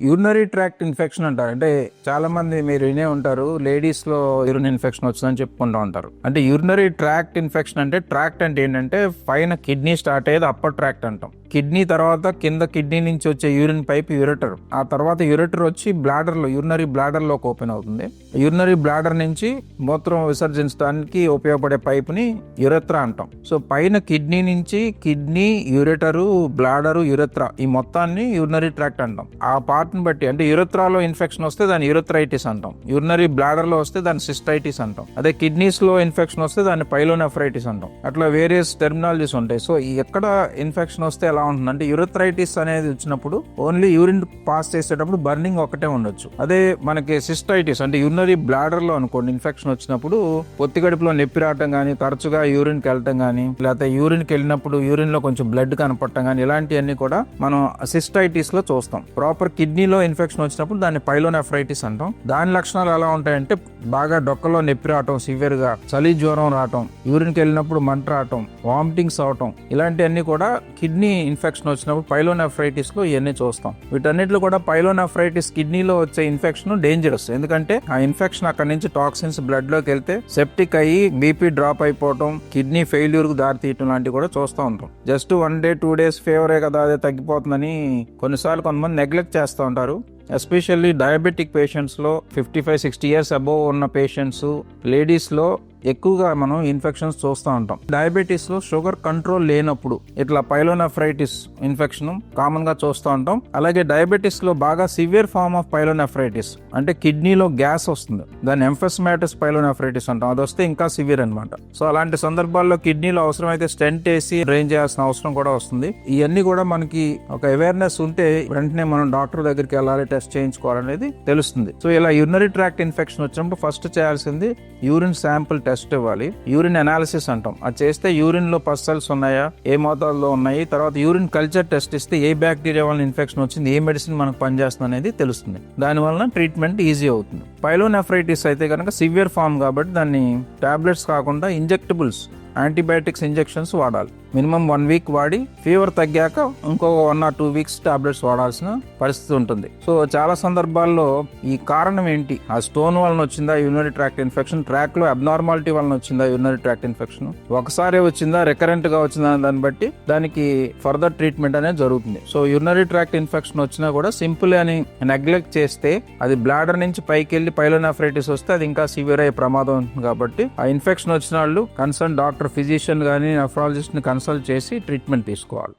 Urinary tract infection అంటారు. అంటే చాలా మంది మీరు వినే ఉంటారు, లేడీస్ లో యూరిన్ ఇన్ఫెక్షన్ వచ్చిందని చెప్పుకుంటూ ఉంటారు. అంటే యూరినరీ ట్రాక్ట్ ఇన్ఫెక్షన్ అంటే, ట్రాక్ట్ అంటే ఏంటంటే పైన కిడ్నీ స్టార్ట్ అయ్యేది అప్పర్ ట్రాక్ట్ అంటాం. కిడ్నీ తర్వాత కింద కిడ్నీ నుంచి వచ్చే యూరిన్ పైప్ యూరెటర్. ఆ తర్వాత యూరెటర్ వచ్చి బ్లాడర్ లో, యూరినరీ బ్లాడర్ లోకి ఓపెన్ అవుతుంది. యూరినరీ బ్లాడర్ నుంచి మూత్రం విసర్జించడానికి ఉపయోగపడే పైప్ ని యురెత్రా అంటాం. సో పైన కిడ్నీ నుంచి కిడ్నీ, యూరెటరు, బ్లాడరు, యురెత్రా ఈ మొత్తాన్ని యూరినరీ ట్రాక్ట్ అంటాం. ఆ పార్ట్ ని బట్టి, అంటే యురెత్రాలో ఇన్ఫెక్షన్ వస్తే దాన్ని యురెథ్రైటిస్ అంటాం. యూరినరీ బ్లాడర్ లో వస్తే దాన్ని సిస్టైటిస్ అంటాం. అదే కిడ్నీస్ లో ఇన్ఫెక్షన్ వస్తే దాన్ని పైలోనెఫ్రైటిస్ అంటాం. అట్లా వేరియస్ టెర్మినాలజీస్ ఉంటాయి. సో ఎక్కడ ఇన్ఫెక్షన్ వస్తే ఎలా ఉంటుంది అంటే, యురెథ్రైటిస్ అనేది వచ్చినప్పుడు ఓన్లీ యూరిన్ పాస్ చేసేటప్పుడు బర్నింగ్ ఒకటే ఉండొచ్చు. అదే మనకి సిస్టైటిస్ అంటే యూరినరీ బ్లాడర్ లో అనుకోండి ఇన్ఫెక్షన్ వచ్చినప్పుడు పొత్తికడుపులో నొప్పి రావటం కానీ, తరచుగా యూరిన్ కి వెళ్ళటం కానీ, లేకపోతే యూరిన్ కి వెళ్ళినప్పుడు యూరిన్ లో కొంచెం బ్లడ్ కనపడటం కానీ, ఇలాంటివన్నీ కూడా మనం సిస్టైటిస్ లో చూస్తాం. ప్రాపర్ కిడ్నీలో ఇన్ఫెక్షన్ వచ్చినప్పుడు దాన్ని పైలోనెఫ్రైటిస్ అంటాం. దాని లక్షణాలు ఎలా ఉంటాయంటే, బాగా డొక్కలో నొప్పి రావటం, సివియర్ గా చలి జ్వరం రావటం, యూరిన్ కి వెళ్ళినప్పుడు మంట రావటం, వామిటింగ్స్ అవటం, ఇలాంటివన్నీ కూడా కిడ్నీ ఇన్ఫెక్షన్ వచ్చినప్పుడు పైలోనెఫ్రైటిస్ లో ఇవన్నీ చూస్తాం. వీటన్నిటిలో కూడా పైలోనెఫ్రైటిస్ కిడ్నీలో వచ్చే ఇన్ఫెక్షన్ డేంజరస్. ఎందుకంటే ఆ ఇన్ఫెక్షన్ అక్కడ నుంచి టాక్సిన్స్ బ్లడ్ లోకి వెళ్తే సెప్టిక్ అయ్యి బీపీ డ్రాప్ అయిపోవటం, కిడ్నీ ఫెయిల్యూర్ కు దారి తీయటం లాంటివి కూడా చూస్తూ ఉంటాం. జస్ట్ 1 day 2 days ఫీవరే కదా, అదే తగ్గిపోతుందని కొన్నిసార్లు కొంతమంది నెగ్లెక్ట్ చేస్తూ ఉంటారు. ఎస్పెషల్లీ డయాబెటిక్ పేషెంట్స్ లో 55-60 years అబోవ్ ఉన్న పేషెంట్స్, లేడీస్ లో ఎక్కువగా మనం ఇన్ఫెక్షన్స్ చూస్తూ ఉంటాం. డయాబెటీస్ లో షుగర్ కంట్రోల్ లేనప్పుడు ఇట్లా పైలోనెఫ్రైటిస్ ఇన్ఫెక్షన్ కామన్ గా చూస్తూ ఉంటాం. అలాగే డయాబెటీస్ లో బాగా సివియర్ ఫార్మ్ ఆఫ్ పైలోనెఫ్రైటిస్ అంటే కిడ్నీలో గ్యాస్ వస్తుంది, దాన్ని ఎంఫెస్మాటిస్ పైలోనెఫ్రైటిస్ అంటాం. అది వస్తే ఇంకా సివియర్ అనమాట. సో అలాంటి సందర్భాల్లో కిడ్నీలో అవసరమైతే స్టెంట్ వేసి డ్రైన్ చేయాల్సిన అవసరం కూడా వస్తుంది. ఇవన్నీ కూడా మనకి ఒక అవేర్నెస్ ఉంటే వెంటనే మనం డాక్టర్ దగ్గరికి వెళ్ళాలి, టెస్ట్ చేయించుకోవాలనేది తెలుస్తుంది. సో ఇలా యూరినరీ ట్రాక్ట్ ఇన్ఫెక్షన్ వచ్చినప్పుడు ఫస్ట్ చేయాల్సింది యూరిన్ శాంపుల్ టెస్ట్ ఇవ్వాలి. యూరిన్ అనాలిసిస్ అంటాం. అది చేస్తే యూరిన్ లో పస్సల్స్ ఉన్నాయా, ఏ మోతాదులో ఉన్నాయి, తర్వాత యూరిన్ కల్చర్ టెస్ట్ ఇస్తే ఏ బ్యాక్టీరియా వల్ల ఇన్ఫెక్షన్ వచ్చింది, ఏ మెడిసిన్ మనకు పనిచేస్తుంది అనేది తెలుస్తుంది. దాని వలన ట్రీట్మెంట్ ఈజీ అవుతుంది. పైలోనెఫ్రైటిస్ అయితే కనుక సివియర్ ఫామ్ కాబట్టి దాన్ని టాబ్లెట్స్ కాకుండా ఇంజెక్టబుల్స్, యాంటీబయాటిక్స్ ఇంజెక్షన్స్ వాడాలి. మినిమం 1 week వాడి ఫీవర్ తగ్గాక ఇంకో 1 or 2 weeks టాబ్లెట్స్ వాడాల్సిన పరిస్థితి ఉంటుంది. సో చాలా సందర్భాల్లో ఈ కారణం ఏంటి, ఆ స్టోన్ వలన వచ్చిందా యూరినరీ ట్రాక్ట్ ఇన్ఫెక్షన్, ట్రాక్ లో అబ్నార్మాలిటీ వలన వచ్చిందా యూరినరీ ట్రాక్ట్ ఇన్ఫెక్షన్, ఒకసారి వచ్చిందా, రికరెంట్ గా వచ్చిందా, దాన్ని బట్టి దానికి ఫర్దర్ ట్రీట్మెంట్ అనేది జరుగుతుంది. సో యూరినరీ ట్రాక్ట్ ఇన్ఫెక్షన్ వచ్చినా కూడా సింపుల్ అని నెగ్లెక్ట్ చేస్తే అది బ్లాడర్ నుంచి పైకి వెళ్ళి పైలోనెఫ్రైటిస్ వస్తే అది ఇంకా సివియర్ అయ్యే ప్రమాదం ఉంటుంది. కాబట్టి ఆ ఇన్ఫెక్షన్ వచ్చిన వాళ్ళు కన్సర్న్ డాక్టర్, ఫిజిషియన్ కానీ నెఫ్రాలజిస్ట్ ని కన్సల్ట్ చేసి ట్రీట్మెంట్ తీసుకోవాలి.